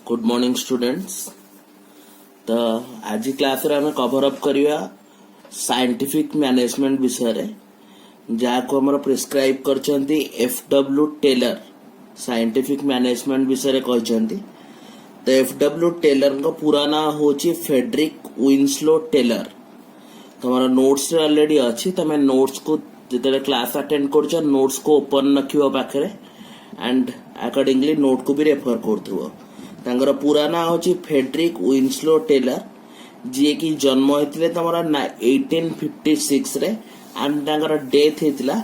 Good morning students. तो आज class रे हमें कवर अप करिया साइंटिफिक मैनेजमेंट विषय रे जाको हमर प्रिस्क्राइब करचंती एफडब्ल्यू टेलर साइंटिफिक मैनेजमेंट विषय रे कहचंती। तो एफडब्ल्यू टेलर का पूरा ना होची फेडरिक विंसलो टेलर। तुम्हारा नोट्स रे ऑलरेडी अछि, तमे नोट्स को जेते क्लास अटेंड करछ नोट्स को ओपन रखियो पाखरे एंड अकॉर्डिंगली नोट को भी रेफर करथुओ। तांगर पूरा ना होची फेडरिक विंसलो टेलर, जी की जन्म होइतिले तमरा 1856 रे एंड तांगर डेथ हेतिला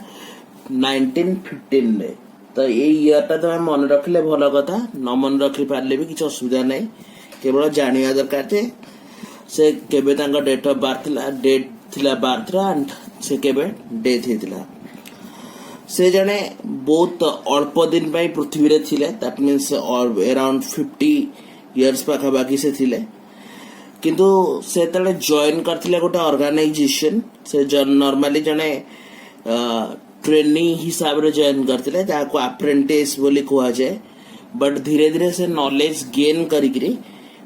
1915 रे। तो ये ईयर टा तमे मन रखले भलो कथा, न मन रखि पारले भी किछ असुविधा नै, केवल जानिया दरकार जे से केबे तांगर डेट ऑफ बर्थ थिला, डेट थिला बर्थ रा एंड से केबे डेथ हेतिला। से जने बहुत अल्प दिन पाई पृथ्वी रे थिले, दैट मींस अराउंड 50 इयर्स पाखा बाकी से थिले। किंतु से तले जॉइन करथिले गोटे ऑर्गेनाइजेशन, से नॉर्मली जने ट्रेनी हिसाब रे जॉइन करथिले जाको अप्रेंटिस बोली कुआ जाए। बट धीरे धीरे से नॉलेज गेन करिकरी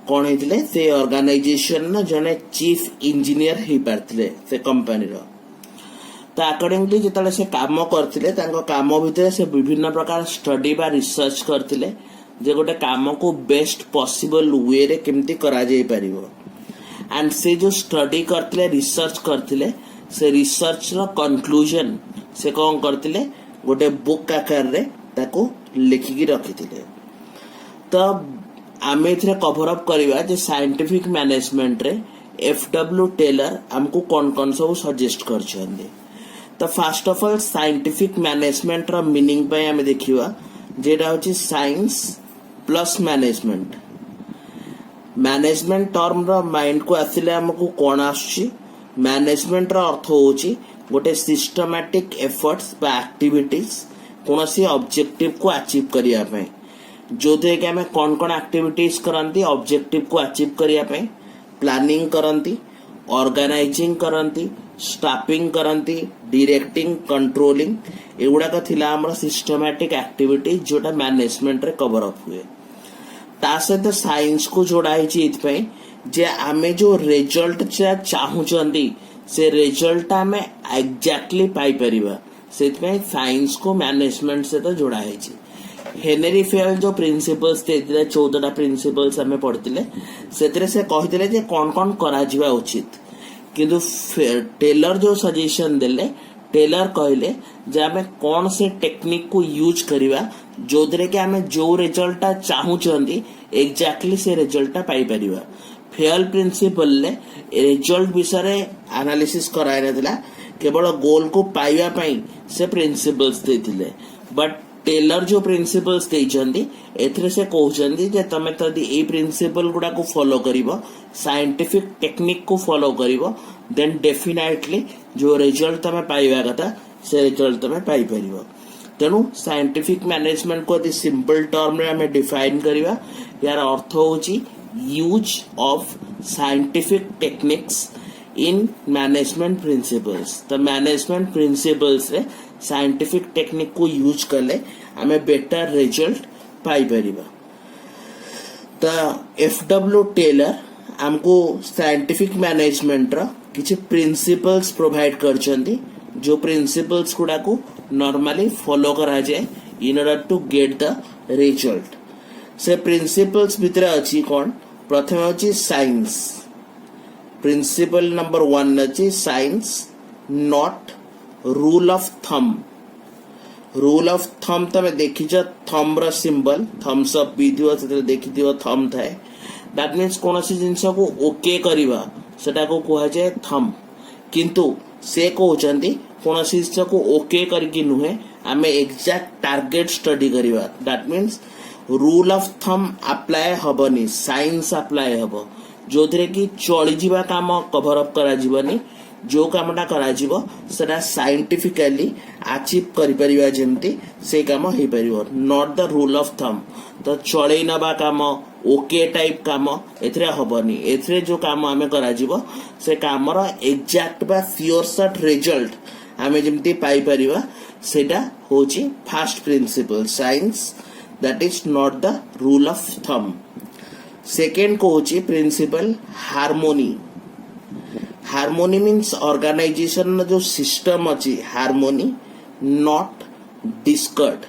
कोन हेतिले से ऑर्गेनाइजेशन ना जने चीफ इंजीनियर हे पारथिले से कंपनी रो। तो अकॉर्डिंगली जितने से काम करथिले तांको काम भितर से विभिन्न प्रकार स्टडी बा रिसर्च करथिले जे गोटे काम को बेस्ट पॉसिबल वे रे केमती करा जाय परिबो। एंड से जो स्टडी करथिले रिसर्च करथिले से रिसर्च रो कंक्लूजन से कोन करथिले गोटे बुक आकार रे ताको लिखि की रखिथिले। तो आमे इथरे कवर अप करबा जे साइंटिफिक मैनेजमेंट रे एफडब्ल्यू टेलर हमको कोन सब सजेस्ट करछन्ते। तो first of all scientific management रो मीनिंग पे हमें देखिवा जेटा होची science plus management. Management term रो माइंड को आसिले हमको कोन आछी, मैनेजमेंट रो अर्थ होची गोटे सिस्टमैटिक एफर्ट्स बा एक्टिविटीज कोनसी ऑब्जेक्टिव को अचीव करिया पे, जोथे के हमें कोन कोन एक्टिविटीज करंती ऑब्जेक्टिव को अचीव करिया पे, प्लानिंग करंती, ऑर्गेनाइजिंग करंती, स्टाफिंग करंती, डायरेक्टिंग, कंट्रोलिंग, एगुड़ा का थिला हमरा सिस्टमैटिक एक्टिविटी जोटा मैनेजमेंट रे कवर अप हुए। ता सहित साइंस को जोड़ा हिची इतपै जे आमे जो रिजल्ट चाहूचंदी से रिजल्ट आमे एग्जैक्टली पाई परिबा, सेतपै साइंस को मैनेजमेंट से तो जोड़ा हिची। हेनरी फेल जो प्रिंसिपल्स थे 14टा प्रिंसिपल्स हमें पढ़तिले सेतरे से कहितले जे कोन कोन करा जिवा उचित। किंतु टेलर जो सजेशन देले, टेलर कहले जे आमे कौन से टेक्निक को यूज करिवा जोदरे के आमे जो रिजल्ट चाहू चंदी एग्जैक्टली से रिजल्ट पाई परिबा। फेल प्रिंसिपल ले रिजल्ट विषय एनालिसिस कराय नथिला, केवल गोल को पाइबा पई से प्रिंसिपल्स देथिले। बट टेलर जो प्रिंसिपल्स देइचंदी एथरे से कहउचंदी जे तमे तदी ए प्रिंसिपल गुडा को फॉलो करिवो, साइंटिफिक टेक्निक को फॉलो करिवो, देन डेफिनेटली जो रिजल्ट तमे पाइबा कथा से रिजल्ट तमे पाई परिवो। तेनु साइंटिफिक मैनेजमेंट को अति सिंपल टर्म रे हमें डिफाइन करिवा। यार अर्थ होची use of scientific techniques in management principles. तो मैनेजमेंट प्रिंसिपल्स रे साइंटिफिक टेक्निक को यूज करले हमें बेटर रिजल्ट पाई परिबा। तो एफडब्ल्यू टेलर हमको साइंटिफिक मैनेजमेंट रा किछि प्रिंसिपल्स प्रोवाइड करचंदी, जो प्रिंसिपल्स गुडा को नॉर्मली फॉलो करा जाए in order to get the result. से प्रिंसिपल्स भितर अछि कोन, प्रथम अछि साइंस। प्रिंसिपल नंबर 1 अछि science not rule of thumb. Rule of thumb तमे देखिछ थंब रा सिंबल थम्स अप वीडियो से देखि दियो थंब थाए, दैट मींस कोनसी जिंस को ओके करिवा सेटा को कहै जाय थंब। किंतु से कहउचंदी कोनसी जिंस को ओके करकी नुहे आमे एग्जैक्ट टारगेट स्टडी करिवा, that means rule of thumb apply हबनी, साइंस अप्लाई हबो जोथरे की चली जीवा काम कवर अप करा जीवनी, जो कामटा करा जीवो सेटा साइंटिफिकली अचीव करि परिबा जेमती से काम हे परिबो, not the rule of thumb. तो चले नबा काम ओके टाइप काम एथरे हबनी, एथरे जो काम आमे करा जीवो से कामर एग्जैक्ट बा श्योर शॉट रिजल्ट आमे जेमती पाई परिबा सेटा होची first principle science, that is not the rule of thumb. Second कौची principle harmony harmony means organisation जो सिस्टम अच्छी harmony not discord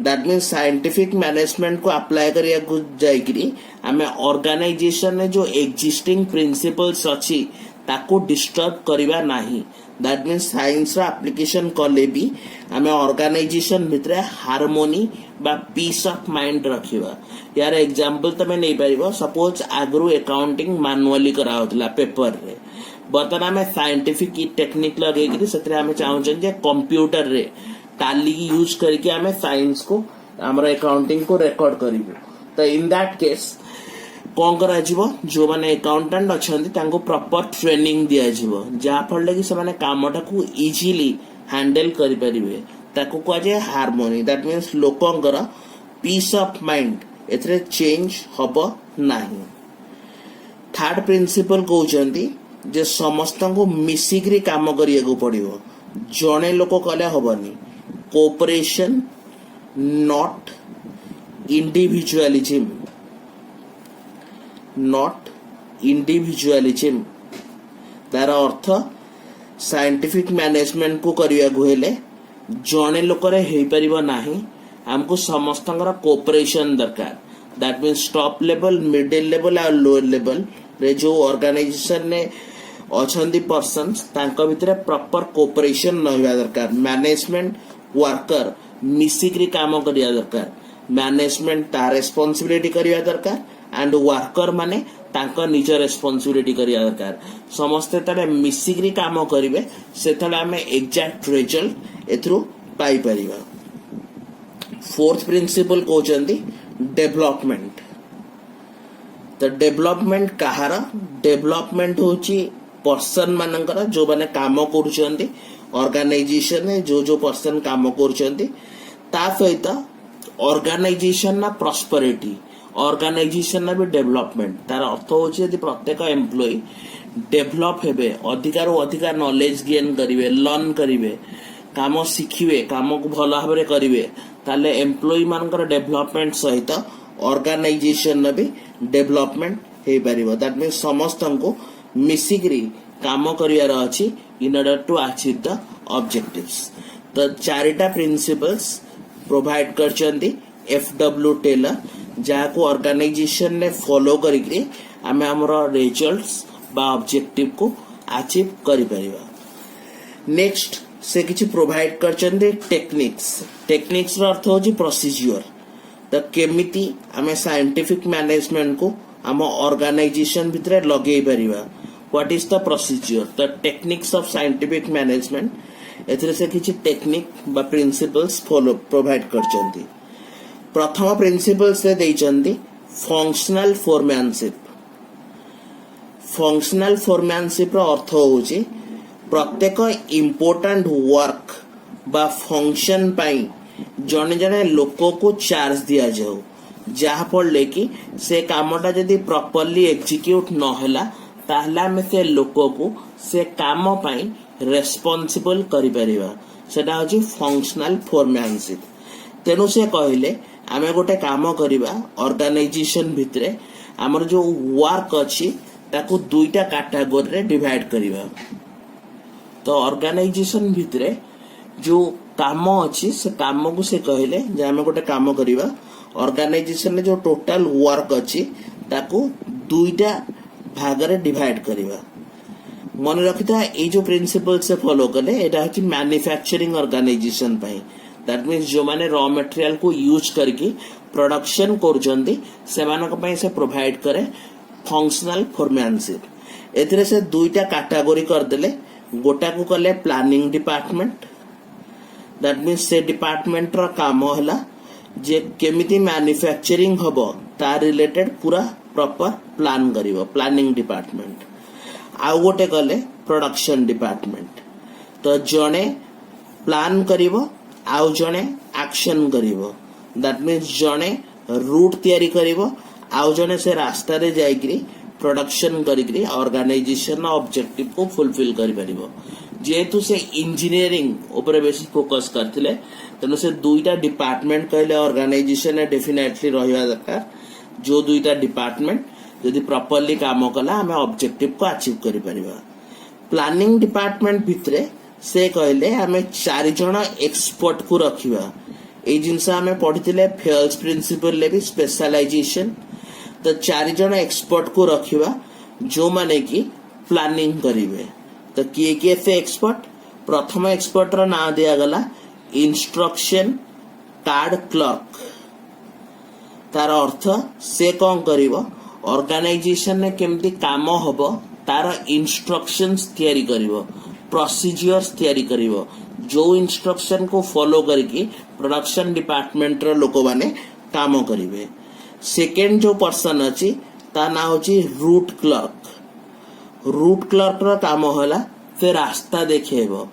that means scientific management को अप्लाई करिया जाइकरी आमे ऑर्गेनाइजेशन जो एक्जिस्टिंग प्रिंसिपल्स अच्छी ताको डिस्टर्ब करिवा नाही दैट मीन्स साइंस रा एप्लीकेशन कले भी आमे ऑर्गेनाइजेशन भितरे हार्मोनी बा पीस ऑफ माइंड रखिबा यार एग्जांपल तमे नै परिबो सपोज आगरु अकाउंटिंग मैनुअली करा होतला पेपर रे बर्तन आमे साइंटिफिक टेक्निक लगे कि सतरे आमे चाहू जे कंप्यूटर रे टाली यूज करके आमे साइंस को हमर अकाउंटिंग को रिकॉर्ड करिबो तो इन दैट केस कौन करा जीवो जो माने अकाउंटेंट अछंती तांको प्रॉपर ट्रेनिंग दिया जीवो जा फल कि से माने कामटा को इजीली हैंडल करि परिबे ताको को जे हार्मोनी दैट मींस लोकंकर पीस ऑफ माइंड एथरे चेंज हबो नाही थर्ड प्रिंसिपल कहउचंती जे समस्त को मिसिकरी काम करिया को पड़िबो जणे लोक कले हबनी cooperation not individualism not individualism तार अर्थ साइंटिफिक मैनेजमेंट को करिया को हेले जणे लोकरे हेई परिबो नाही हमको समस्तंकर कोऑपरेशन दरकार that means top level middle level और लोअर लेवल रे जो ऑर्गेनाइजेशन ने अछंती पर्सन्स तांको भितरे प्रॉपर कोऑपरेशन रहबा दरकार मैनेजमेंट वर्कर मिसिकरी काम करिया दरकार मैनेजमेंट ता रेस्पोंसिबिलिटी करिया दरकार एंड वर्कर माने तांको निज रेस्पोंसिबिलिटी करिया दरकार समस्त तरे मिसिकरी काम करिवे सेतले हमें एग्जैक्ट रिजल्ट एथ्रु पाई परिबा फोर्थ प्रिंसिपल कहउचंती डेवलपमेंट तो डेवलपमेंट कहार डेवलपमेंट होची पर्सन मानकर जो माने काम करूचंती ऑर्गेनाइजेशन ने जो पर्सन काम करूचंती ता सहित ऑर्गेनाइजेशन ना प्रॉस्पेरिटी ऑर्गेनाइजेशन ना भी डेवलपमेंट तार अर्थ होची यदि प्रत्येक एम्प्लॉई डेवलप हेबे अधिकार अधिकार नॉलेज गेन करिवे लर्न करिवे काम शिखिवे काम को भल भाबरे करिवे ताले एम्प्लॉई मानकर डेवलपमेंट सहित ऑर्गेनाइजेशन भी डेवलपमेंट हे परिबो दैट मींस समस्त को मिसिकरी काम करियार अछि in order to achieve the objectives तो चारिटा प्रिंसिपल्स प्रोवाइड करचंदी एफडब्ल्यू टेलर जाको ऑर्गेनाइजेशन ने फॉलो करिकरी आमे हमरो रिजल्ट्स बा ऑब्जेक्टिव को अचीव करि परिबा नेक्स्ट से किछि प्रोवाइड करचंदी टेक्निक्स रो अर्थ होची प्रोसीजर तो केमिति आमे साइंटिफिक मैनेजमेंट को आम ऑर्गेनाइजेशन भितरे लगे परिबा what is the procedure the techniques of scientific management एथरे से किछि टेक्निक बा प्रिंसिपल्स फॉलो प्रोवाइड करचंती प्रथम प्रिंसिपल से देइचंती फंक्शनल फोरमैनशिप रो अर्थ होची प्रत्येक इम्पोर्टेंट वर्क बा फंक्शन पाई जने जने लोक को चार्ज दिया जाऊ जहा फल कि से कामटा जदि प्रॉपर्ली एग्जीक्यूट न होला ताहला हमें से लोक को से काम पाई रेस्पोंसिबल करि परिबा सेटा होची फंक्शनल फोरमैनशिप तेनु से कहले आमे गोटे काम करिबा ऑर्गेनाइजेशन भितरे हमर जो वर्क अछि ताको दुईटा कैटेगरी रे डिवाइड करिबा तो ऑर्गेनाइजेशन भितरे जो काम अच्छी से काम को से कहले जे आमे गोटे काम करिबा ऑर्गेनाइजेशन में जो टोटल वर्क अच्छी ताको दुईटा भाग रे डिवाइड करिबा मन रखिता ए जो प्रिंसिपल से फॉलो कले एटा अछि मैन्युफैक्चरिंग ऑर्गेनाइजेशन पई दैट मींस जो माने रॉ मटेरियल को यूज करके प्रोडक्शन करजंदी सेमानक पई से प्रोवाइड करे फंक्शनल फोरमैनशिप एथरे से दुईटा कैटेगरी कर देले गोटा को कले प्लानिंग डिपार्टमेंट दैट मींस से डिपार्टमेंट रो काम होला जे केमिति मैन्युफैक्चरिंग हबो ता रिलेटेड पूरा प्रॉपर प्लान करिवो प्लानिंग डिपार्टमेंट आउ गोटे कले प्रोडक्शन डिपार्टमेंट तो जणे प्लान करिवो आउ जणे एक्शन करिवो दैट मींस जणे रूट तयारी करिवो आउ जणे से रास्ता रे जाइकरी प्रोडक्शन करिकरी ऑर्गेनाइजेशन ऑब्जेक्टिव को फुलफिल करि परिबो जेतु से इंजीनियरिंग ऊपर बेसी फोकस करथिले तनो से दुईटा डिपार्टमेंट कहले ऑर्गेनाइजेशन डेफिनेटली रहिबा दरकार जो दुईटा डिपार्टमेंट जदि प्रॉपर्ली काम कला आम ऑब्जेक्टिव को अचीव करि परिबा। प्लानिंग डिपार्टमेंट भितरे से कहले आम 4 जण एक्सपर्ट को रखिबा। ए जिनस आम पढ़िथिले फेयर्स प्रिंसिपल ले भी स्पेशलाइजेशन। तो 4 जण एक्सपर्ट को रखिबा जो माने की प्लानिंग करिवे। तो किए से एक्सपर्ट, प्रथम एक्सपर्ट रो नाम दिया गला इंस्ट्रक्शन कार्ड क्लर्क। तार अर्थ से कौन करिवो ऑर्गेनाइजेशन ने केमती काम हबो तार इंस्ट्रक्शंस तैयारी करिवो, प्रोसीजर्स तैयारी करिवो, जो इंस्ट्रक्शन को फॉलो करके प्रोडक्शन डिपार्टमेंट रो लोक माने काम करिवे। सेकेंड जो पर्सन अछि ता ना होची रूट क्लर्क। रूट क्लर्क रो काम होला से रास्ता देखेबो,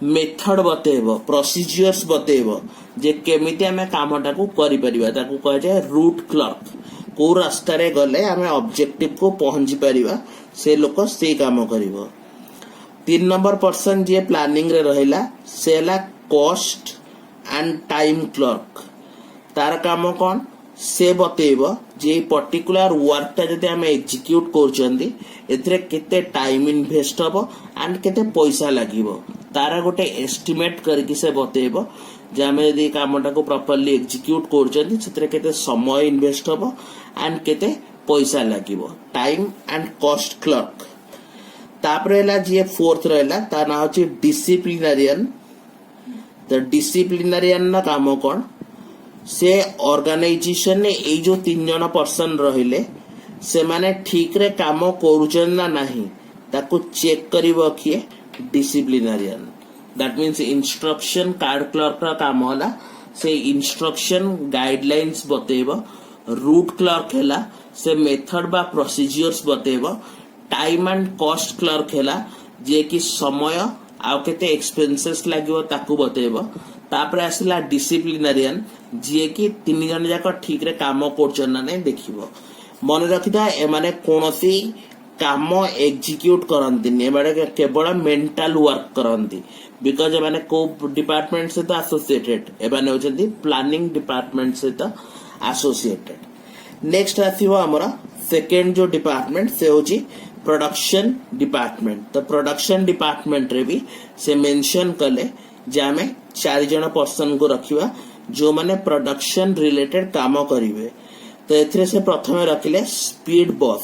मेथड बतेबो, प्रोसीजर्स बतेबो जे केमिति आमे कामटा को करि परिबा। ताकू कह जाय रूट क्लर्क। को रास्ता रे गले आमे ऑब्जेक्टिव को पहुंची परिबा से लोक से काम करिवो। 3 नंबर पर्सन जे प्लानिंग रे रहिला सेला कॉस्ट एंड टाइम क्लर्क। तार काम कोन से बतेबो जे पर्टिकुलर वर्कटा जदि आमे एग्जीक्यूट करचंदी एथरे केते टाइम इन्वेस्ट हबो एंड केते पैसा लागिवो तारा गोटे एस्टिमेट करके से बतेबो जे आमे यदि कामटा को प्रॉपर्ली एग्जीक्यूट करचंदी सेथरे केते समय इन्वेस्ट हबो एंड केते पैसा लागिवो। Time and cost clerk. तापरे ला जे फोर्थ रहला ता ना होची डिसिप्लिनरियन। द डिसिप्लिनरियन ना काम कोन से ऑर्गेनाइजेशन ने ए जो 3 जण पर्सन रहिले से माने ठीक रे काम करूचन ना नहीं ताको चेक करिवो किए disciplinarian. That means instruction card clerk रा काम होला से इंस्ट्रक्शन गाइडलाइंस बतेबो। रूट क्लर्क हैला से मेथड बा प्रोसीजर्स बतेबो। टाइम एंड कॉस्ट क्लर्क हैला जे कि समय आउ केते एक्सपेंसेस लागिवो ताकू बतेबो। तापर आसला डिसिप्लिनरियन जे कि 3 जण जाक ठीक रे काम करछन ना नहीं देखिबो। मन रखिता ए माने कोनोसी काम एग्जीक्यूट करंती ने माने केवल मेंटल वर्क करंती बिकॉज ए माने को डिपार्टमेंट से एसोसिएटेड ए माने होचंती प्लानिंग डिपार्टमेंट से एसोसिएटेड। नेक्स्ट आसीबो हमरा सेकंड जो डिपार्टमेंट से होची प्रोडक्शन डिपार्टमेंट। तो प्रोडक्शन डिपार्टमेंट रे भी से मेंशन कले जे आमे 4 जण पर्सन को रखिबा जो माने प्रोडक्शन रिलेटेड काम करिवे। तो एथरे से प्रथमे रखिले स्पीड बॉस।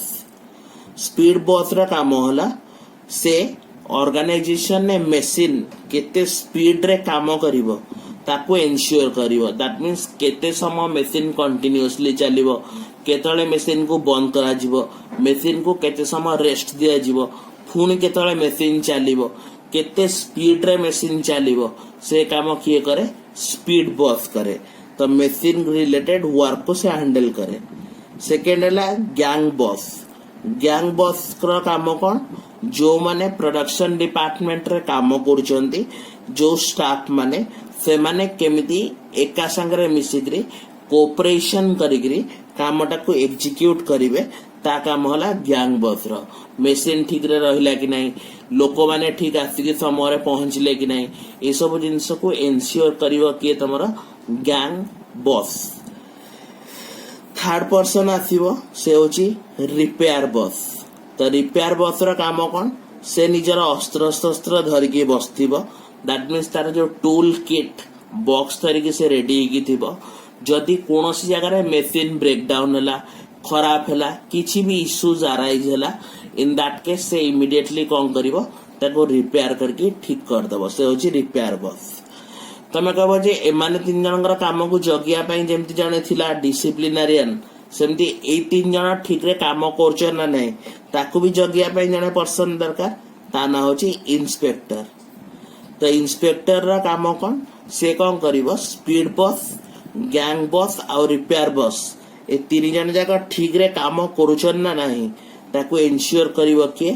स्पीड बॉस रा काम होला से ऑर्गेनाइजेशन ने मशीन केते स्पीड रे काम करिवो ताको एन्श्योर करिवो। दैट मींस केते समय मशीन कंटीन्यूअसली चलिवो, केतळे मशीन को बंद करा जिवो, मशीन को केते समय रेस्ट दिया जिवो, पुणी केतळे मशीन चलिवो, केते स्पीड रे मशीन चलिवो से काम किए करे स्पीड बॉस करे। तो मशीन रिलेटेड वर्क को से हैंडल करे। सेकेंड है गैंग बॉस। गैंग बॉस का काम कौन जो माने प्रोडक्शन डिपार्टमेंट रे काम करूचंती जो स्टाफ माने से माने केमिति एका संगरे मिसिकरी कोऑपरेशन करिकरी कामटा को एग्जीक्यूट करिवे ता काम होला गैंग बॉस रो। मशीन ठीक रे रहिला कि नहीं, लोक माने ठीक आसिक समय रे पहुंचले कि नहीं, ए सब जिंस को एन्श्योर करिवो किए तमरा गैंग बॉस। थर्ड पर्सन आसीबो से होची रिपेयर बॉस। तो रिपेयर बॉस रो काम कोन से निजर अस्त्र शस्त्र धरिकी बसथिबो। दैट मीन्स तार जो टूल किट बॉक्स तरीके से रेडी की थिबो। जदि कोनोसी जगह रे मशीन ब्रेक डाउन होला, खराब होला, किछि भी इश्यूज अराइज होला, इन दैट केस से इमीडिएटली कोन करिवो ताको रिपेयर करके ठीक कर दबो से होची रिपेयर बॉस। तमे कहबो जे एमाने 3 जनकर काम को जगिया पई जेमति जने थिला डिसिप्लिनरियन सेमति ए 3 जन ठीक रे काम करछन ना नै ताको भी जगिया पई जने पर्सन दरकार ता ना होची इंस्पेक्टर। तो इंस्पेक्टर रा काम कोन से कोन करिवो स्पीड बॉस, गैंग बॉस और रिपेयर बॉस ए 3 जन जाका ठीक रे काम करूछन ना नहीं ताको एन्श्योर करिवो के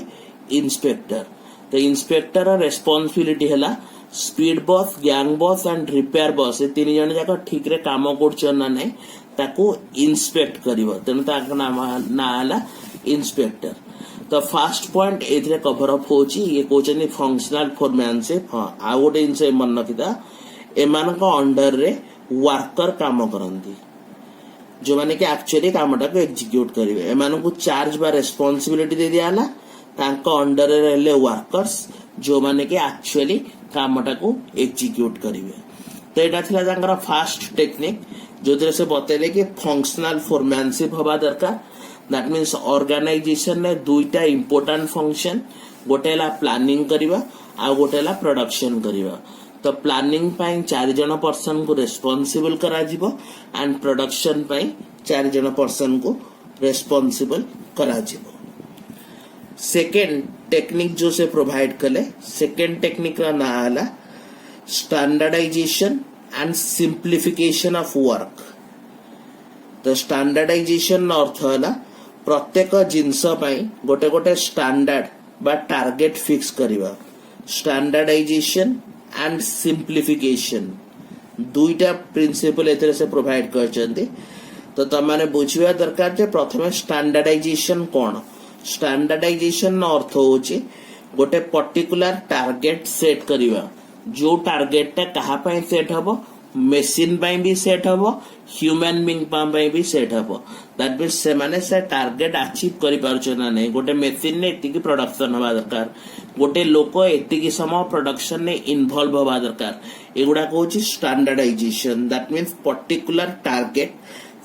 इंस्पेक्टर। तो इंस्पेक्टर रा रिस्पांसिबिलिटी हैला speed boss, gang boss and repair boss ए 3 जन जाका ठीक रे काम करूछन ना नहीं ताको इंस्पेक्ट करिवो। तेनु ताक नाम ना हला इंस्पेक्टर। तो फर्स्ट पॉइंट एथरे कवर अप होची ये कोचनी फंक्शनल फोरमैनशिप। हां आ गोटे इनसे मन रखिता एमान को अंडर रे वर्कर काम करंती। जो माने कि एक्चुअली कामटा को एग्जीक्यूट करिवे एमान को चार्ज बा रेस्पोंसिबिलिटी दे दियाला तांको अंडर रे रहले वर्कर्स जो माने कि एक्चुअली कामटा को एग्जीक्यूट करिवे। तो एटा थिला तांकर फास्ट टेक्निक जो से बतेले कि फंक्शनल फोरमैनशिप हवा दरकार। दैट मीन्स ऑर्गेनाइजेशन ने दुईटा इंपोर्टेंट फंक्शन गोटेला प्लानिंग करिवा आ गोटेला प्रोडक्शन करिवा। तो प्लानिंग पाई 4 जन पर्सन को रेस्पोंसिबल करा जिवो एंड प्रोडक्शन पाई 4 जन पर्सन को रेस्पोंसिबल करा जिवो। सेकेंड टेक्निक जो से प्रोवाइड कले सेकेंड टेक्निक का नाम आला standardisation and simplification of work. तो स्टैंडर्डाइजेशन अर्थ है प्रत्येक जिनस गोटे गोटे स्टैंडर्ड बा टार्गेट फिक्स करिवा। स्टैंडर्डाइजेशन एंड सिंप्लिफिकेशन दुईटा प्रिंसिपल एथरे से प्रोवाइड करचंती। तो तमाने बुझिया दरकार जे प्रथमे स्टैंडर्डाइजेशन कोन। स्टैंडर्डाइजेशन अर्थ होची गोटे पर्टिकुलर टार्गेट सेट करिवा। जो टार्गेट टा कहा पाई सेट हबो मेसिन पाई भी सेट हबो ह्यूमन बीइंग पाई भी सेट हबो। दैट मीन्स से माने से टार्गेट अचीव करि पारुछ ना नै। गोटे मेसिन ने एतिकी प्रोडक्शन हवा दरकार गोटे लोक एतिकी समय प्रोडक्शन ने इन्वॉल्व हवा दरकार। एगुडा कहूची standardisation. That means particular target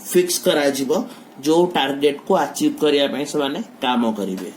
fix करा जिवो जो टार्गेट को अचीव करिया पई से माने काम करिवे।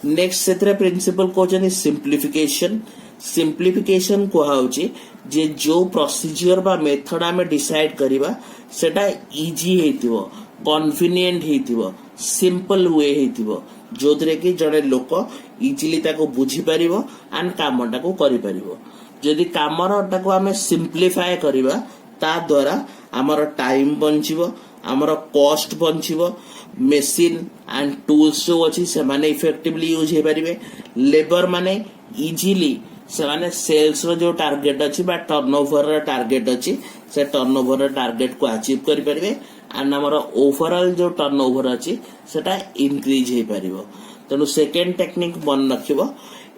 Next सेतरे principal कहउछनी सिंप्लिफिकेशन। सिंप्लिफिकेशन कहउची जे जो प्रोसीजर बा मेथड आमे डिसाइड करिवा सेटा इजी हेतिबो कन्वीनियंट हेतिबो सिंपल वे हेतिबो जोदरे कि जड़े लोक इजिली ताको बुझी परिबो एंड कामटा को करि परिबो। जदि कामरटा को आमे सिंप्लीफाई करिवा ता द्वारा हमर टाइम बंचिबो हमर कॉस्ट बंचिबो मेसिन एंड टूल्स जो अछि से माने इफेक्टिवली यूज हे परिबे। लेबर माने इजिली से माने सेल्स रो जो टारगेट अछि बा टर्नओवर रो टारगेट अछि से टर्नओवर रो टारगेट को अचीव करि परिबे एंड हमर ओवरऑल जो टर्नओवर अछि सेटा इंक्रीज हे परिबो। तनु सेकेंड टेक्निक बन रखिबो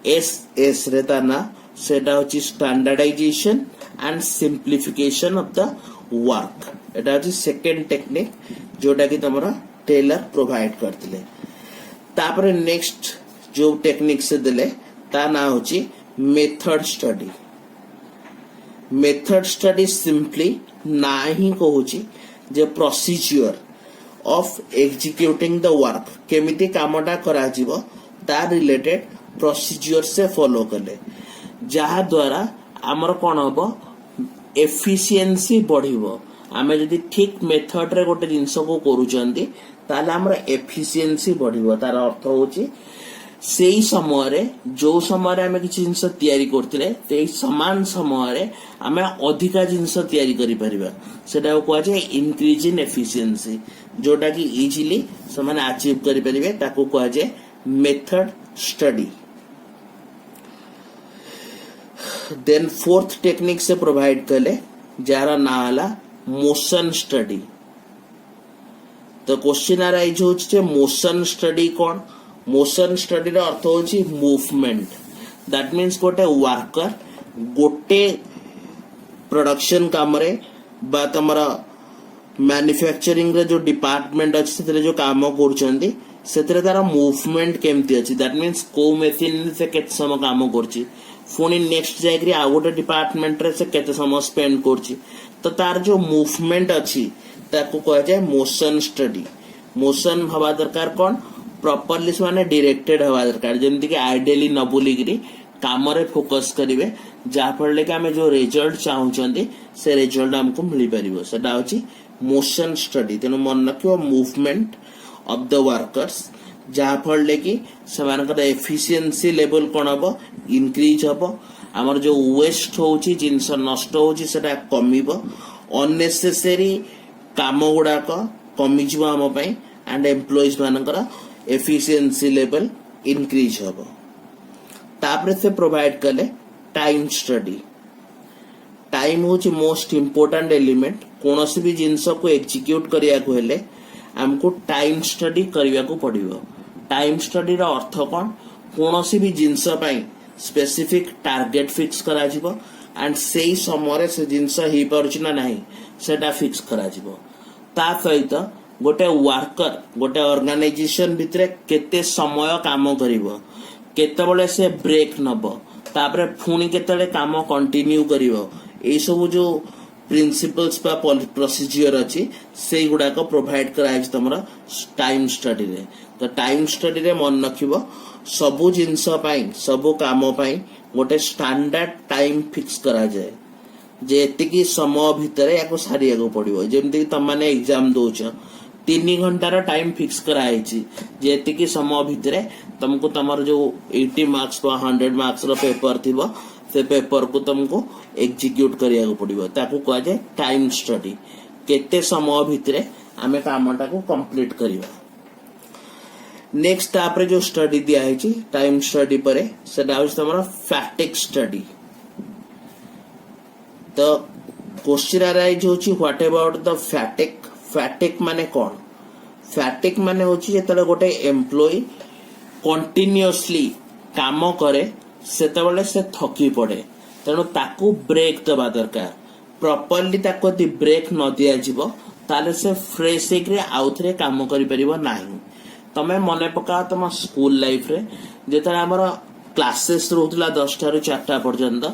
एस रे ता ना सेटा होची standardisation and simplification of the work. एटा होची सेकेंड टेक्निक जोटा कि तमरा टेलर प्रोवाइड करथिले। तापरे नेक्स्ट जो टेक्निक से देले ता ना होची method study. Method study simply ना ही कहूची जे procedure of executing the work केमिति कामटा करा जिवो ता रिलेटेड प्रोसीजर से फॉलो कले जहा द्वारा हमर कोन हबो एफिशिएंसी बढ़िबो। आमे जदि ठीक मेथड रे गोटे जिंस को करूचंदी ताले हमर एफिशिएंसी बढ़िबो। तार अर्थ होची सेई समय रे जो समय रे आमे किछि जिंस तयारी करथिले तेई समान समय रे आमे अधिका जिंस तयारी करि परिबा। सेटा को आजे इंक्रीज इन एफिशिएंसी जोटा कि इजीली समान अचीव करि परिबे ताको को आजे method study. Then fourth technique से प्रोवाइड कले जारा ना आला मोशन स्टडी। तो क्वेश्चन अराइज होचे मोशन स्टडी कोन। मोशन स्टडी रो अर्थ होची मूवमेंट। दैट मीन्स गोटे वर्कर गोटे प्रोडक्शन काम रे बा तमरा मैन्युफैक्चरिंग रे जो डिपार्टमेंट अछि सेतरे जो काम करचंदी सेतरे तारा मूवमेंट केमती अछि। दैट मीन्स को मशीन से केते समय काम करची पुणी नेक्स्ट जाइकरी आ गोटे डिपार्टमेंट रे से केते समय स्पेंड करची। तो तार जो मूवमेंट अछि ताको कह जाय मोशन स्टडी। मोशन हवा दरकार कोन प्रॉपर्ली माने डायरेक्टेड हवा दरकार जेमति कि आइडियली न बुलीगिरी काम रे फोकस करिवे जा फले कि हमें जो रिजल्ट चाहउचंदी से रिजल्ट हमको मिली परिबो सेटा होची मोशन स्टडी। तेनु मन रखियो मूवमेंट ऑफ द वर्कर्स जा फले कि समानकर एफिशिएंसी लेवल कोन हबो इंक्रीज हबो। हमर जो वेस्ट होची जिंस नष्ट होची सेटा कमिबो अननेसेसरी काम गुडा को कमी जिवो हम पई एंड एम्प्लॉइज मानकर एफिशिएंसी लेवल इंक्रीज हबो। तापरे से प्रोवाइड कले टाइम स्टडी। टाइम होची मोस्ट इंपोर्टेंट एलिमेंट कोनोसी भी जिंस को एग्जीक्यूट करिया को हेले हमको टाइम स्टडी करिया को पड़िबो। टाइम स्टडी रो अर्थ कोन कोनोसी भी जिंस पई स्पेसिफिक टारगेट फिक्स करा जिवो एंड सेही समय रे से जिंस ही परछि ना नाही सेटा फिक्स करा जिवो। ता सहित गोटे वर्कर गोटे ऑर्गेनाइजेशन भितरे केते समय काम करिवो केतेबेले से ब्रेक नबो तापरे पुणी केतेबेले काम कंटिन्यू करिवो ए सब जो प्रिंसिपल्स बा प्रोसीजर अच्छी से गुड़ा को प्रोवाइड कराई तुम टाइम स्टडी रे तो टाइम स्टडी रे मन रखिबो सबु जिनस पाई सबु काम पाई गोटे स्टैंडर्ड टाइम फिक्स करा जाए जे एतिकी समय भितर याको सारिया को पड़िबो जेमति तुम माने एग्जाम दोच 3 घंटार टाइम फिक्स कराई जे एतिकी समय भितर तुमको तमर जो 80 मार्क्स बा 100 मार्क्स रो पेपर थिबो से पेपर को तुमको एग्जीक्यूट करिया को पड़िबो ताको कह जाए टाइम स्टडी केते समय भितर आमे कामटा को कंप्लीट करिवा नेक्स्ट तापरे जो स्टडी दिया है टाइम स्टडी पर सेटा होछ तमरा फैटिक स्टडी तो क्वेश्चन अराइज होची व्हाट अबाउट द फैटिक फैटिक माने कोन फैटिक माने होची जेतले गोटे एम्प्लॉय कंटिन्यूअसली काम करे सेतबेले से थकी पड़े तेणु ताकू ब्रेक दबा दरकार प्रॉपर्ली ताको दी ब्रेक न दिया जिवो ताले से फ्रेश एकरे आउथरे काम करि परिबो नाही तमे मने पका तम स्कूल लाइफ रे जेतले हमर क्लासेस रहउतला 10 टा रु 4 टा पर्यंत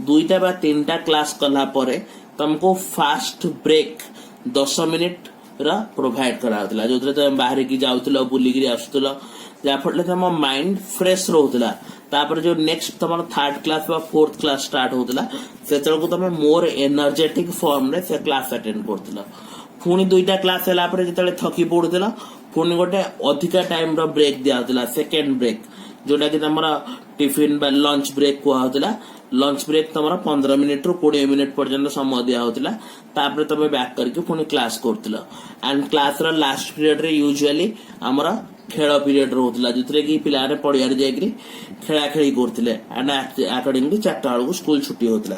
2टा बा 3टा क्लास कला परे तुमको फास्ट ब्रेक 10 मिनिट रा प्रोवाइड कराउतला जोतरे तमे बाहर की जाउतलो बुली गिरी आसुतलो जा फटले तम माइंड फ्रेश रहउतला तापर जो नेक्स्ट तुम 3rd क्लास बा 4th क्लास स्टार्ट होतला सेतल को तुम मोर एनर्जेटिक फॉर्म रे से क्लास अटेंड करतला पुनी 2टा क्लास हला पर जेतले थकी पड़ुतला पुनी गोटे अधिका टाइम रो ब्रेक दिया होतला सेकंड ब्रेक जोटा कि तमरा टिफिन बा लंच ब्रेक को होतला लंच ब्रेक तमरा 15 मिनिट रु 20 मिनिट पर्यंत समय दिया होतला तापर तमे बैक करके पुनी क्लास करतला एंड क्लास रो लास्ट पीरियड रे यूजुअली हमरा खेल पीरियड रोला जो कि पिलाने पड़िया जाकि खेला खेली करते एंड अकॉर्डिंगली 4टा बेलू स्कूल छुट्टी होता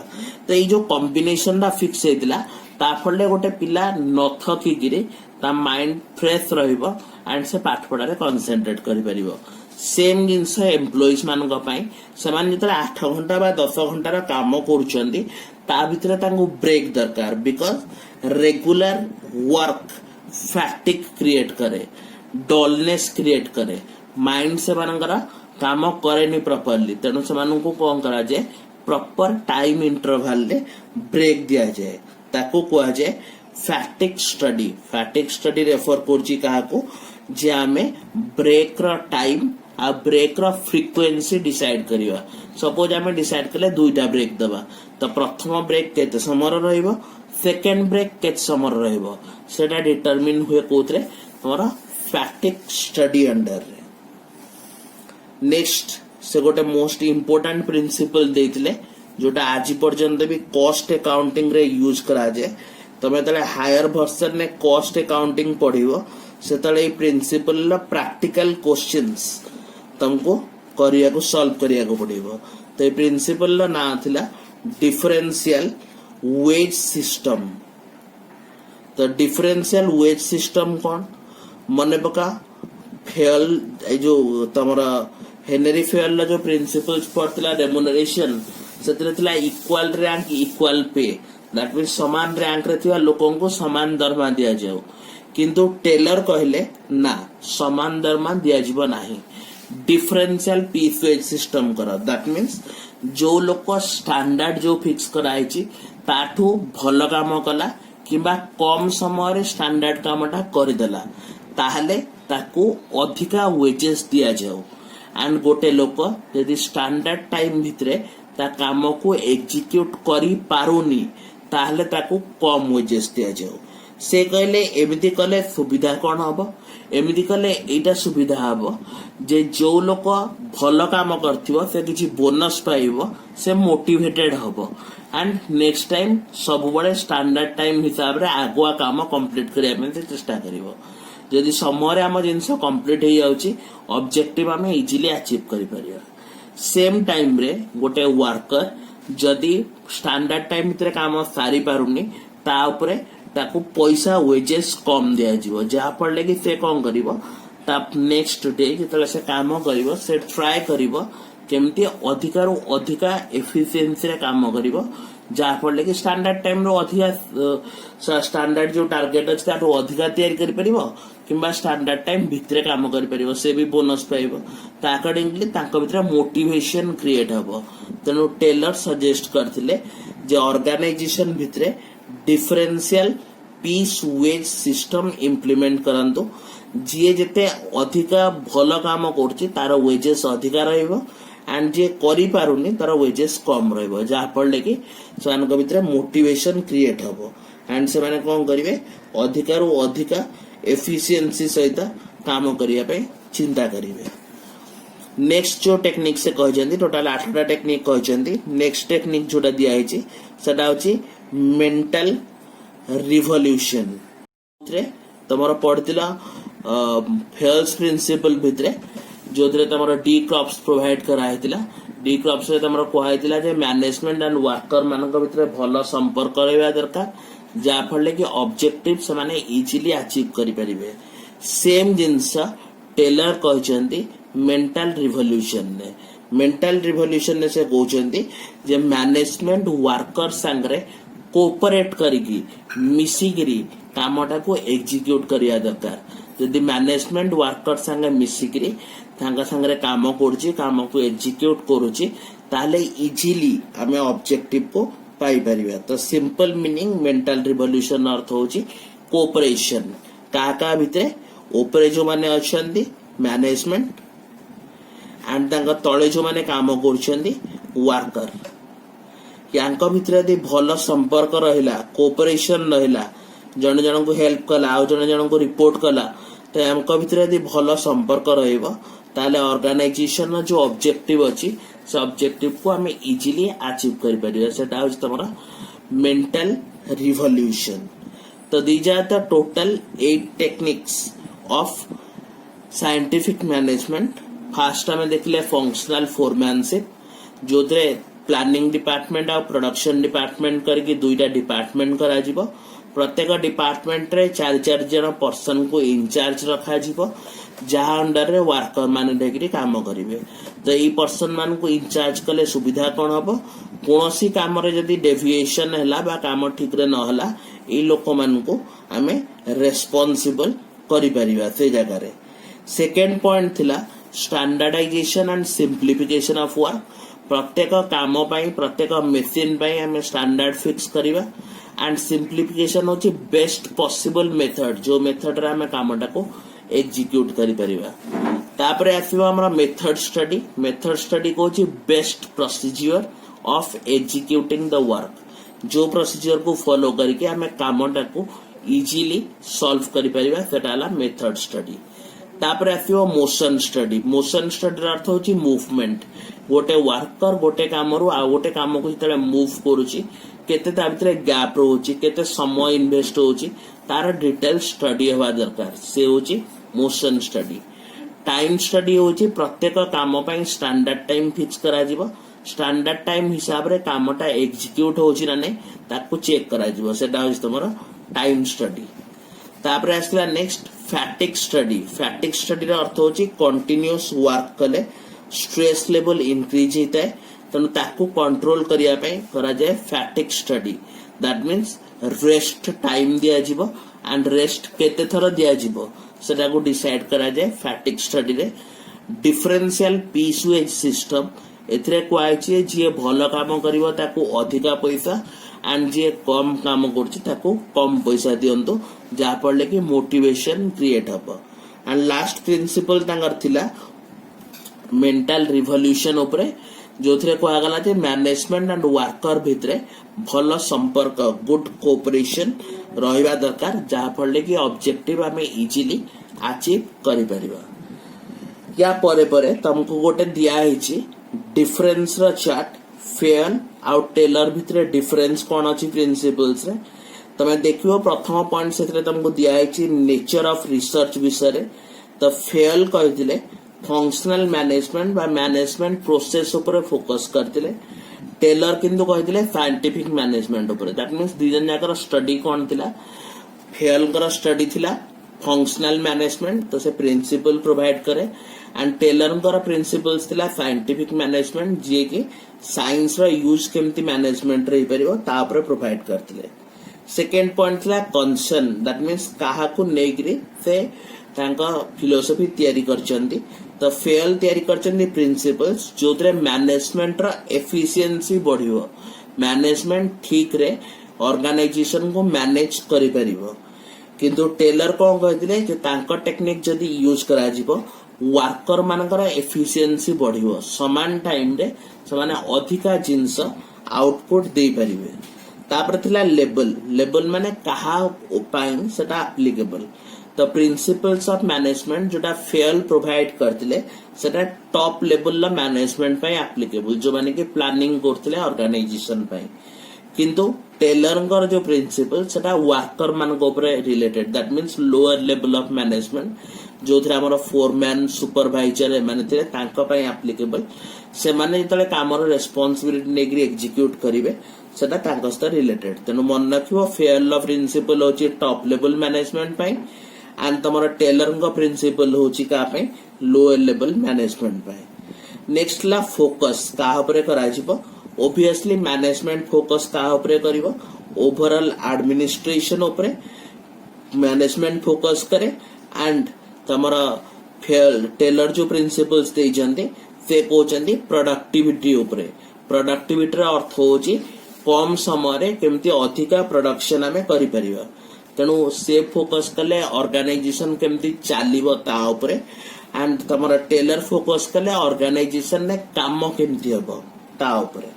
तो ये जो कॉम्बिनेशन टा फिक्स होता फल गोटे पिला न थकिकी माइंड फ्रेश रही से पाठ पढ़ा कनसेंट्रेट कर सेम जिनस एम्प्लॉइज मान 8 घंटा बा 10 घंटार काम कर ब्रेक दरकार बिकॉज रेगुलर वर्क फैटिक क्रिएट करे डलनेस क्रिएट करे माइंड से मानकर काम करे प्रॉपर्ली तेणु से कौन करा जाए प्रॉपर टाइम इंटरवल ले ब्रेक दिया जाए ताको कहा जाए फैटिक स्टडी रेफर करची काहाको जे आमे ब्रेक रो टाइम आ ब्रेक रो फ्रीक्वेंसी डिसाइड करिवा सपोज आमे डिसाइड कले 2टा ब्रेक दबा तो प्रथम ब्रेक केते समय रहइबो सेकंड ब्रेक केते समय रहइबो सेटा डिटरमिन हुए कोतरे तोरा फैटिक स्टडी अंडर नेक्स्ट से गोटे मोस्ट इम्पोर्टेंट प्रिंसिपल देथिले जोटा आज पर्यंत भी कॉस्ट अकाउंटिंग रे यूज करा जाए तमे तले हायर वर्जन ने कॉस्ट अकाउंटिंग पढ़िबो से तले प्रिंसिपल ला प्रैक्टिकल क्वेश्चंस तुमको करिया को सॉल्व करिया को पड़िबो तो ये प्रिंसिपल ला ना थिला डिफरेंशियल वेज सिस्टम तो डिफरेंशियल वेज सिस्टम कौन मने पका फेल जो तमरा हेनरी फेल जो प्रिंसिपल्स पड़तला रेम्युनरेशन सेतरे थिला equal rank equal pay that mean समान रैंक रे थिवा लोकों को समान दरमा दिया जाओ किंतु टेलर कहले ना समान दरमा दिया जीव नाही डिफरेंशियल पीस वेज सिस्टम करा दैट मीन्स जो लोक स्टैंडर्ड जो फिक्स कराइछि ताठू भल काम कला किबा कम समय स्टैंडर्ड कामटा करदेला ताहले ताकू अधिका वेजेस दिया जाओ एंड गोटे लोक यदि स्टैंडर्ड टाइम भितरे ता काम को एग्जीक्यूट करी पारुनी ताहले ताकू कम वेजेस दिया जाओ से कहले एमिति कले सुविधा कौन हबो एमिति कले एटा सुविधा हबो जे जो लोक भल काम करथिबो से किछि बोनस पाइबो से मोटिवेटेड हबो एंड नेक्स्ट टाइम सब बड़े स्टैंडर्ड टाइम हिसाब रे आगुआ काम कंप्लीट करिया में चेष्टा करिवो यदि समय आम जिनस कंप्लीट हो जाउची ऑब्जेक्टिव आम इजिली अचीव करि परिया सेम टाइम रे गोटे वर्कर जदि स्टैंडर्ड टाइम भितर काम सारी पारुनी ता उपरे ताकू पैसा वेजेस कम दिया जिवो जहा पड़ले कि से कौन करिवो ता नेक्स्ट डे जेतले से काम करिवो से ट्राई करिवो केमती अधिकारु अधिका एफिशिएंसी रे काम करिवो जहाँ फल कि स्टैंडर्ड टाइम रो अधिका स्टैंडर्ड जो टार्गेट अच्छे ताठू अधिका तैयारी करि परिबो किंबा स्टैंडर्ड टाइम भितरे काम करि परिबो से भी बोनस पाइबो ता अकॉर्डिंगली तांको भितरे मोटिवेशन क्रिएट हबो तेनु टेलर सजेस्ट करथिले जे ऑर्गेनाइजेशन भितरे differential piece wage system implement करंतु जी जेते अधिका भल काम करछि तार वेजेस अधिका रहइबो एंड जे करि पारुनी तार वेजेस कम रहइबो जहाँ फल कि सेमानक भितरे मोटिवेशन क्रिएट हबो एंड से माने कोन करिवे अधिका रु अधिका एफिशिएंसी सहित काम करिया पे चिंता करिवे। नेक्स्ट जो टेक्निक से कहजंती टोटल 8टा टेक्निक कहजंती नेक्स्ट टेक्निक जोटा दिया है सेटा होची मेंटल रिवोल्यूशन रे तमरो पढ़तिला फेल्स प्रिंसिपल भितरे जो तमरो डी क्रॉप्स प्रोवाइड करा हेतिला डी क्रॉप्स रे तमरो कोहा हेतिला जे मैनेजमेंट एंड वर्कर मानक भितरे भलो संपर्क रहबा दरकार जा फले कि ऑब्जेक्टिव से माने इजीली अचीव करि परिबे सेम जिंस टेलर कहचंती मेंटल रिवोल्यूशन ने से कहचंती जे मैनेजमेंट वर्कर संगरे कोऑपरेट करिकी मिसिगिरी कामटा को एग्जीक्यूट करिया दरकार यदि मैनेजमेंट वर्कर संगे मिसिगिरी तांगा संगरे काम करछि काम को एग्जीक्यूट करूछि ताले इजीली हमें ऑब्जेक्टिव को पाई परिबा तो सिंपल मीनिंग मेंटल रिवोल्यूशन अर्थ होची कोऑपरेशन का भितरे ऊपर जो माने अछंदी मैनेजमेंट एंड तांगा तळे जो माने काम करछंदी वर्कर यांका भितरे यदि भल संपर्क रहिला कोऑपरेशन रहिला जण जण को हेल्प कला आ जण जण को रिपोर्ट कला तो यांका भितरे यदि भल संपर्क रहइबो ताले ऑर्गेनाइजेशन जो ऑब्जेक्टिव अछि से ऑब्जेक्टिव को हमें इजीली अचीव कर परिबा सेटा होछ तमरा मेंटल रिवोल्यूशन तो these are the total 8 techniques of scientific management first हमें देखले फंक्शनल फोरमैनशिप जोदरे प्लानिंग डिपार्टमेंट और प्रोडक्शन डिपार्टमेंट करके दुईटा डिपार्टमेंट करा जिवो प्रत्येक डिपार्टमेंट रे 4 जन पर्सन को इंचार्ज रखा जिवो जहाँ अंडर रे वर्कर माने देखि काम करिवे तो ई पर्सन मान को इंचार्ज कले सुविधा कोन हबो कोनोसी काम रे जदी डेविएशन हला बा काम ठीक रे न हला ई लोक मान को हमें रेस्पोंसिबल करि परिबा से जगह रे सेकंड पॉइंट थिला standardisation and simplification of work प्रत्येक काम पाई प्रत्येक मशीन पाई हमें स्टैंडर्ड फिक्स करिबा एंड सिंप्लिफिकेशन होची बेस्ट पॉसिबल मेथड जो मेथड रे हमें कामटा को एग्जीक्यूट करि परिबा तापरे आसीबा हमरा मेथड स्टडी को होची best procedure of executing the work जो प्रोसीजर को फॉलो करके हमें कामटा को इजीली सॉल्व करि परिबा सेटा हला मेथड स्टडी तापरे आसीबो मोशन स्टडी अर्थ होची मूवमेंट गोटे वर्कर गोटे काम रु आ गोटे काम को जतले मूव करूची केते ता भितरे गैप रहउची केते समय इन्वेस्ट होउची तार डिटेल स्टडी हेबा दरकार से होची मोशन स्टडी टाइम स्टडी होची प्रत्येक काम पई स्टैंडर्ड टाइम फिक्स करा जिवो स्टैंडर्ड टाइम हिसाब रे कामटा एग्जीक्यूट होची ना नै ताकू चेक करा जिवो सेटा होची तमरो टाइम स्टडी तापरे आसला नेक्स्ट फैटिक स्टडी रा अर्थ होची कंटीन्यूअस वर्क कले स्ट्रेस लेवल इंक्रीज होता है तेणु ताकू कंट्रोल करिया पे करा जाए फैटिक study that means rest time दिया जिवो एंड रेस्ट केते थर दिया जिवो सेटा को डिसाइड करा जाए फैटिक स्टडी रे डिफरेंशियल पीस वेज सिस्टम एथरे कोआइछि जे भलो काम करिवो ताकू अधिका पैसा एंड जे कम काम करछि ताकू कम पैसा दियंतो जा पड़ले कि मोटिवेशन क्रिएट हबो एंड लास्ट प्रिंसिपल तांगर थिला मेंटल रिवोल्यूशन उपरे जो थरे को आगला जे मैनेजमेंट एंड वर्कर भितरे भलो संपर्क गुड कोऑपरेशन रहिबा दरकार जहा फले कि ऑब्जेक्टिव हमें इजीली अचीव करि परिबा या परे परे तुमको गोटे दिया हिची डिफरेंस रा चार्ट फेल आउट टेलर भितरे डिफरेंस कोन अछि प्रिंसिपल्स रे तमे देखियो प्रथम पॉइंट सेतरे तुमको दिया हिची नेचर ऑफ रिसर्च विषय रे तो फेल कहिदिले फंक्शनल मैनेजमेंट बा मैनेजमेंट प्रोसेस ऊपर फोकस करथिले टेलर किंतु कहिदिले साइंटिफिक मैनेजमेंट ऊपर दैट मींस दी जन जाकर स्टडी कोन थिला फेल कर स्टडी थिला फंक्शनल मैनेजमेंट तो से प्रिंसिपल प्रोवाइड करे एंड टेलर द्वारा प्रिंसिपल्स थिला साइंटिफिक मैनेजमेंट जे कि साइंस रो यूज केमती मैनेजमेंट रही परिबो ता ऊपर प्रोवाइड करथिले सेकंड पॉइंट थिला कंसर्न दैट मींस काहा को नेग्री से तांका फिलोसफी तयारी करचंती तो फेल तयारी करचंती प्रिंसिपल्स जोतरे मैनेजमेंट रो एफिशिएंसी बढ़िबो मैनेजमेंट ठीक रे ऑर्गेनाइजेशन को मैनेज करि परिबो किंतु टेलर कौन कहते जो तांको टेक्निक जदि यूज करा जिवो वर्कर मानकर एफिशिएंसी बढ़िबो समान टाइम रे समान अधिका जिंस आउटपुट दे परिबे तापर थिला लेवल लेवल माने कहा उपाय सेटा एप्लीकेबल तो प्रिंसिपल्स ऑफ मैनेजमेंट जोटा फेल प्रोवाइड करथिले सेटा टॉप लेवल ला मैनेजमेंट पे एप्लीकेबल जो माने कि प्लानिंग करथिले ऑर्गेनाइजेशन पे किंतु टेलर जो प्रिंसिपल सेटा वर्कर मान related that means lower level of management जो हमर फोरमैन सुपरवाइजर माने थिले तांको पय एप्लीकेबल से माने जतले कामर रेस्पोंसिबिलिटी नेग्री एग्जीक्यूट करिवे सेटा तांको सह रिलेटेड तेनु मन रखिबो फेल ऑफ प्रिंसिपल होची टॉप लेवल मैनेजमेंट पय एंड तमर टेलर को प्रिंसिपल होची का पय लोअर लेवल मैनेजमेंट पय नेक्स्ट ला फोकस का ऊपर करा जिवो ओबियसली मैनेजमेंट फोकस का ऊपर करिवो ओवरऑल एडमिनिस्ट्रेशन ऊपर मैनेजमेंट फोकस करे एंड तमरा टेलर जो प्रिंसिपल्स दे जंदे से कोचंदी प्रोडक्टिविटी ऊपर प्रोडक्टिविटी रा अर्थ होची कम समय रे केमती अधिका प्रोडक्शन हमें करि परिबा तेनु से फोकस कले ऑर्गेनाइजेशन केमती चालिबो ता ऊपर एंड तमरा टेलर फोकस कले ऑर्गेनाइजेशन ने काम केमती हबो ता ऊपर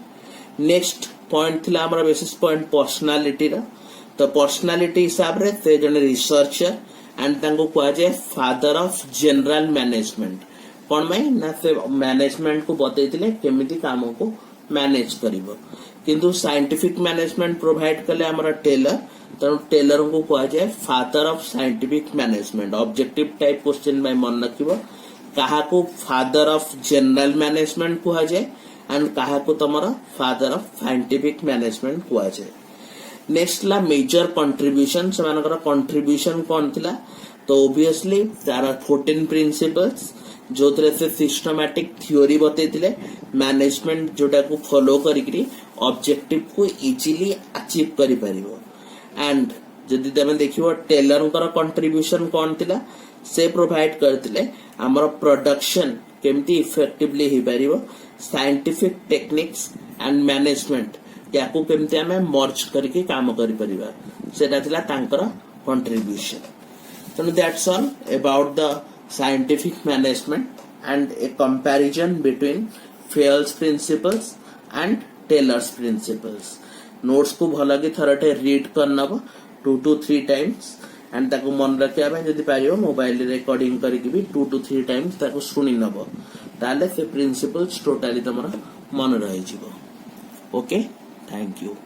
नेक्स्ट पॉइंट थिला हमरा बेसिस पॉइंट पर्सनालिटी रा तो पर्सनालिटी हिसाब रे से जने रिसर्चर एंड तांको कुआ जाय फादर ऑफ जनरल मैनेजमेंट कोन में ना से मैनेजमेंट को बतैतिले केमिति काम को मैनेज करिवो किंतु साइंटिफिक मैनेजमेंट प्रोवाइड कले हमरा टेलर तो टेलर को कुआ जाय father of scientific management objective type question में मन रखिबो काहा को फादर ऑफ जनरल मैनेजमेंट कुआ जाय एंड काहा को तमरा फादर ऑफ साइंटिफिक मैनेजमेंट कुआ जाय नेक्स्ट ला मेजर कंट्रीब्यूशन समानकर कंट्रीब्यूशन कोन थिला तो ऑब्वियसली तारा 14 प्रिंसिपल्स जो तरह से सिस्टमैटिक थ्योरी बतैतिले मैनेजमेंट जोटा को फॉलो करिकरी ऑब्जेक्टिव को इजीली अचीव करि परिबो एंड जदि तमे देखिबो टेलर कर कंट्रीब्यूशन कोन थिला से प्रोवाइड करतिले हमर प्रोडक्शन केमती इफेक्टिवली ही परिबो साइंटिफिक टेक्निक्स एंड मैनेजमेंट याकू केमती हमें मर्ज करके काम करि परिबा सेटा थिला तांकर contribution so that's all about the scientific management and a comparison between Fayol's principles and Taylor's principles notes को भला कि थरटे रीड करनबो 2 to 3 times and ताको मन रखिया पे जदि पारियो मोबाइल रिकॉर्डिंग करके भी 2 to 3 times ताको सुनी नबो ताले से प्रिंसिपल्स टोटली तमरा मन रहि जिवो ओके थैंक यू